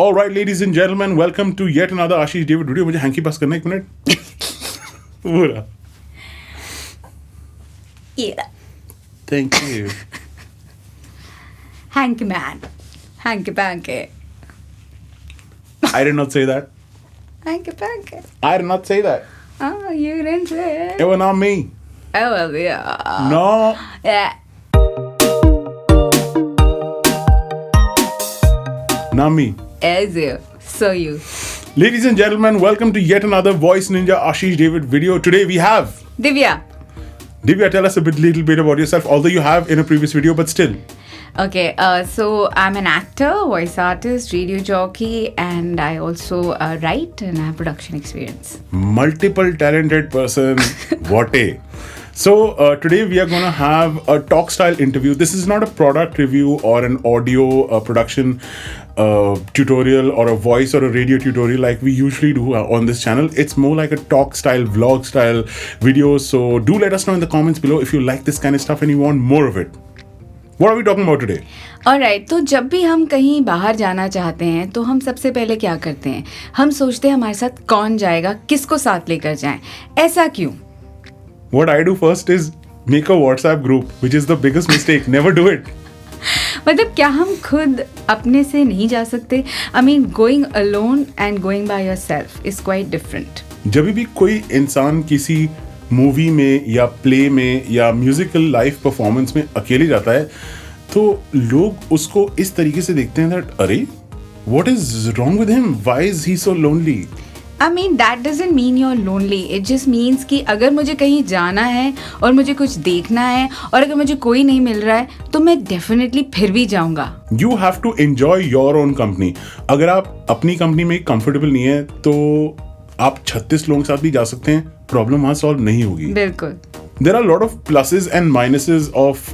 All right, ladies and gentlemen, welcome to yet another Ashish David video. मुझे hanky पास करना एक minute. पूरा. Yeah. Thank you. Hanky man. Hanky panky. I did not say that. Hanky panky. I did not say that. Oh, you didn't say it. It was not me. Oh, well, yeah. No. Yeah. Not me. As you. So you. Ladies and gentlemen, welcome to yet another Voice Ninja Ashish David video. Today we have Divya. Divya. Tell us a little bit about yourself, although you have in a previous video, but still. Okay, so I'm an actor, voice artist, radio jockey, and I also write and have production experience. Multiple talented person. What a. So today we are going to have a talk style interview. This is not a product review or an audio production tutorial or a voice or a radio tutorial like we usually do on this channel. It's more like a talk style, vlog style video. So do let us know in the comments below if you like this kind of stuff and you want more of it. What are we talking about today? Alright, तो जब भी हम कहीं बाहर जाना चाहते हैं तो हम सबसे पहले क्या करते हैं? हम सोचते हैं हमारे साथ कौन जाएगा, किसको साथ लेकर जाएं. ऐसा क्यों? What I do first is make a WhatsApp group, which is the biggest mistake. Never do it. मतलब क्या हम खुद अपने से नहीं जा सकते? I mean, going alone and going by yourself is quite different. जब भी कोई इंसान किसी मूवी में या प्ले में या म्यूजिकल लाइव परफॉर्मेंस में अकेले जाता है तो लोग उसको इस तरीके से देखते हैं दैट अरे what is wrong with him, why is he so lonely. I mean, that doesn't mean you're lonely. It just means कि अगर मुझे कहीं जाना है और मुझे कुछ देखना है और अगर मुझे कोई नहीं मिल रहा है तो मैं डेफिनेटली फिर भी जाऊंगा. You have to enjoy your own company. अगर आप अपनी कंपनी में कंफर्टेबल नहीं है तो आप 36 लोगों के साथ भी जा सकते हैं, प्रॉब्लम वहाँ सॉल्व नहीं होगी. बिल्कुल. There are a lot of pluses and minuses of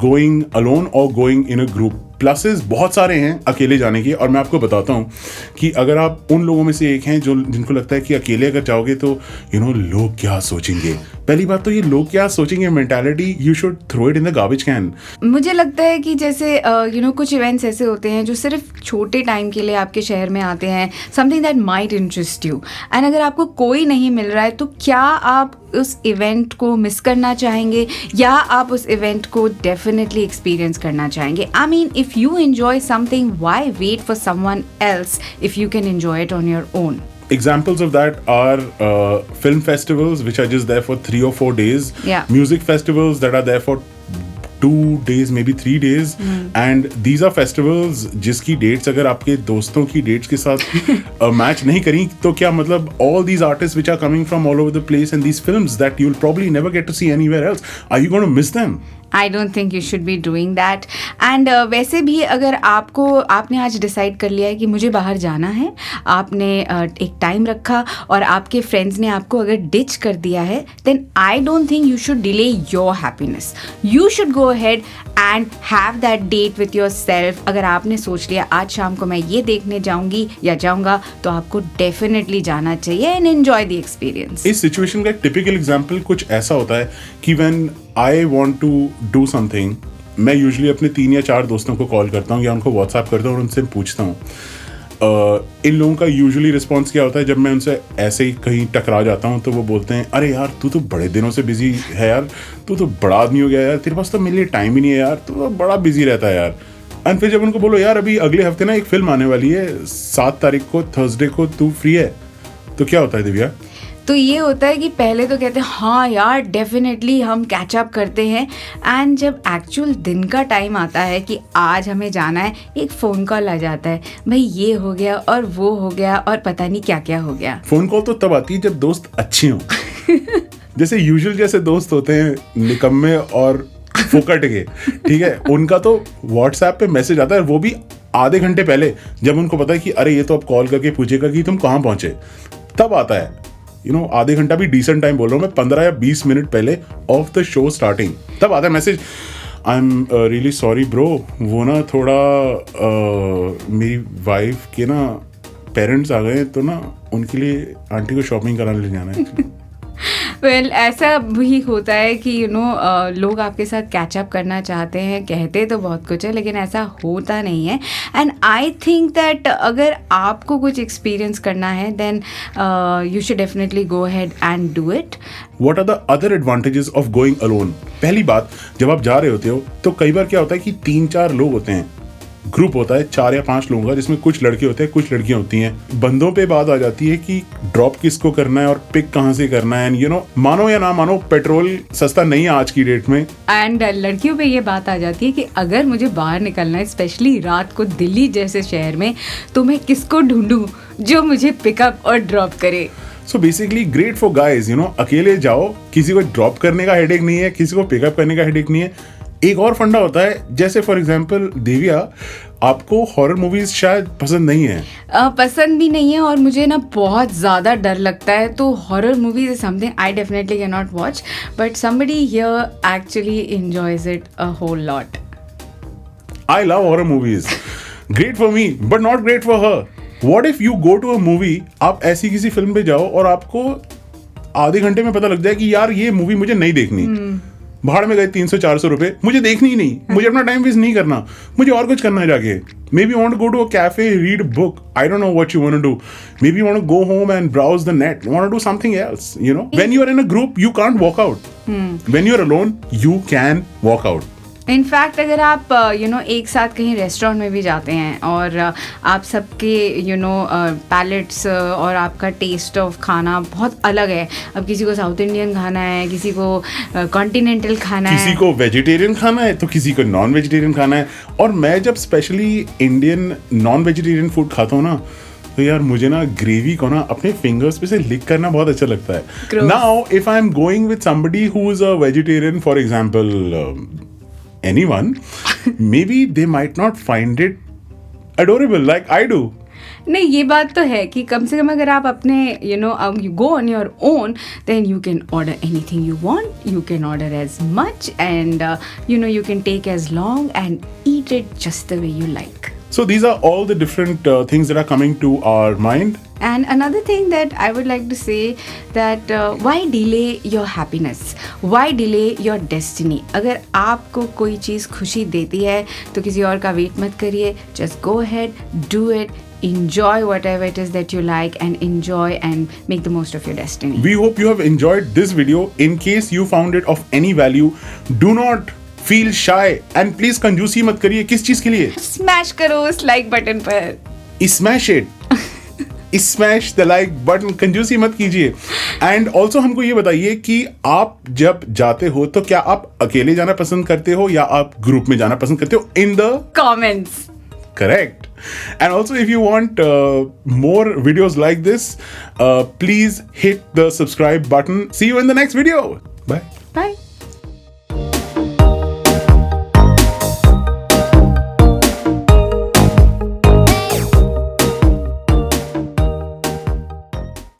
going alone or going in a group. Pluses बहुत सारे हैं अकेले जाने के, और मैं आपको बताता हूँ कि अगर आप उन लोगों में से एक हैं जो जिनको लगता है कि अकेले अगर जाओगे तो लोग क्या सोचेंगे. पहली बात तो ये लोग क्या सोचेंगे mentality, you should throw it in the garbage can. मुझे लगता है कि जैसे कुछ इवेंट्स ऐसे होते हैं जो सिर्फ छोटे टाइम के लिए आपके शहर में आते हैं, something that might interest you, and अगर आपको कोई नहीं मिल रहा है तो क्या आप उस इवेंट को मिस करना चाहेंगे या आप उस इवेंट को डेफिनेटली एक्सपीरियंस करना चाहेंगे? I mean, if you enjoy something, why wait for someone else if you can enjoy it on your own? Examples of that are film festivals which are just there for 3 or 4 days. Yeah. Music festivals that are there for 2 days, maybe 3 days. And these are festivals जिसकी dates अगर आपके दोस्तों की dates के साथ match नहीं करी तो क्या मतलब all these artists which are coming from all over the place and these films that you'll probably never get to see anywhere else, are you going to miss them? I don't think you should be doing that. And वैसे भी अगर आपने आज decide कर लिया है कि मुझे बाहर जाना है, आपने एक टाइम रखा और आपके फ्रेंड्स ने आपको अगर डिच कर दिया है, then I don't think you should delay your happiness. You should go ahead and have that date with yourself. अगर आपने सोच लिया आज शाम को मैं ये देखने जाऊंगी या जाऊंगा तो आपको डेफिनेटली जाना चाहिए and enjoy the experience. इस सिचुएशन का एक टिपिकल एग्जाम्पल कुछ ऐसा होता है कि when I want to do something, मैं यूजुअली अपने 3 या 4 दोस्तों को कॉल करता हूँ या उनको व्हाट्सएप करता हूँ और उनसे पूछता हूँ. इन लोगों का यूजुअली रिस्पॉन्स क्या होता है जब मैं उनसे ऐसे ही कहीं टकरा जाता हूँ तो वो बोलते हैं अरे यार तू तो बड़े दिनों से बिजी है यार, तू तो बड़ा आदमी हो गया यार, तेरे पास तो मेरे लिए टाइम ही नहीं है यार, तू तो बड़ा बिजी रहता है यार. एंड फिर जब उनको बोलो यार अभी अगले हफ्ते ना एक फिल्म आने वाली है 7 तारीख को थर्सडे को, तू फ्री है, तो क्या होता है दिव्या? तो ये होता है कि पहले तो कहते हैं हाँ यार डेफिनेटली हम कैच अप करते हैं, एंड जब एक्चुअल दिन का टाइम आता है कि आज हमें जाना है, एक फ़ोन कॉल आ जाता है, भाई ये हो गया और वो हो गया और पता नहीं क्या क्या हो गया. फ़ोन कॉल तो तब आती है जब दोस्त अच्छे हों. जैसे यूजुअल जैसे दोस्त होते हैं निकम्मे और फुकट के, ठीक है, उनका तो व्हाट्सएप पे मैसेज आता है, वो भी आधे घंटे पहले जब उनको पता है कि अरे ये तो अब कॉल करके पूछेगा कि तुम कहाँ पहुँचे, तब आता है. आधे घंटा भी डिसेंट टाइम बोल रहा हूँ मैं, 15 या 20 मिनट पहले ऑफ द शो स्टार्टिंग, तब आता है message, I am really sorry bro, वो ना थोड़ा मेरी वाइफ के ना पेरेंट्स आ गए तो ना उनके लिए आंटी को शॉपिंग कराने ले जाना है. वेल ऐसा भी होता है कि लोग आपके साथ कैचअप करना चाहते हैं, कहते तो बहुत कुछ है लेकिन ऐसा होता नहीं है. एंड आई थिंक दैट अगर आपको कुछ एक्सपीरियंस करना है then you should definitely go ahead and do it. What are the other advantages of going alone? पहली बात, जब आप जा रहे होते हो तो कई बार क्या होता है कि 3-4 लोग होते हैं, ग्रुप होता है 4 या 5 लोगों का, जिसमें कुछ लड़के होते हैं कुछ लड़कियां होती हैं. बंदों पे बात आ जाती है कि ड्रॉप किसको करना है और पिक कहाँ से करना है. एंड मानो या ना मानो, पेट्रोल सस्ता नहीं है आज की डेट में. एंड लड़कियों पे ये बात आ जाती है कि अगर मुझे बाहर निकलना है स्पेशली रात को दिल्ली जैसे शहर में, तो मैं किसको ढूंढूं जो मुझे पिकअप और ड्रॉप करे. So basically great for guys, अकेले जाओ, किसी को ड्रॉप करने का हेडेक नहीं है, किसी को पिकअप करने का हेडेक नहीं है. एक और फंडा होता है, जैसे फॉर एग्जांपल देविया, आपको हॉरर मूवीज शायद पसंद नहीं है. पसंद भी नहीं है और मुझे ना बहुत ज़्यादा डर लगता है, तो horror movies is something I definitely can not watch, but somebody here actually enjoys it a whole lot. I love horror movies. Great for me, but not great for her. What if you go to a movie, आप ऐसी किसी film पे जाओ और आपको आधे घंटे में पता लग जाए कि यार ये मूवी मुझे नहीं देखनी. भाड़ में गए 300-400 रुपए, मुझे देखनी ही नहीं, मुझे अपना टाइम वेस्ट नहीं करना, मुझे और कुछ करना है जाके. Maybe you want to go to a cafe, read a book. I don't know what you want to do. Maybe you want to go home and browse the net. You want to do something else, When you are in a group, you can't walk out. When you are alone, you can walk out. In fact अगर आप एक साथ कहीं restaurant में भी जाते हैं और आप सबके पैलेट्स और आपका टेस्ट ऑफ खाना बहुत अलग है. अब किसी को साउथ इंडियन खाना है, किसी को कॉन्टिनेंटल खाना है, किसी को वेजिटेरियन खाना है, तो किसी को नॉन वेजिटेरियन खाना है. और मैं जब specially Indian non vegetarian food खाता हूँ ना, तो यार मुझे ना ग्रेवी को ना अपने फिंगर्स पे से लिक करना बहुत अच्छा लगता है. Now if I am going with somebody who is a vegetarian, for example anyone, maybe they might not find it adorable like I do. नहीं, ये बात तो है कि कम से कम अगर आप अपने you go on your own, then you can order anything you want, you can order as much, and you can take as long and eat it just the way you like. So these are all the different things that are coming to our mind. And another thing that I would like to say that why delay your happiness? Why delay your destiny? अगर आपको कोई चीज़ खुशी देती है तो किसी और का वेट मत करिए. Just go ahead, do it. Enjoy whatever it is that you like and enjoy and make the most of your destiny. We hope you have enjoyed this video. In case you found it of any value, do not feel shy and please कंजूसी मत करिए. किस चीज़ के लिए? Smash करो उस like button पर. Smash it. Smash the like button, कंजूसी मत कीजिए. एंड ऑल्सो हमको ये बताइए कि आप जब जाते हो तो क्या आप अकेले जाना पसंद करते हो या आप ग्रुप में जाना पसंद करते हो, in the comments. Correct. And also if you want more videos like this, please hit the subscribe button. See you in the next video. Bye. Bye.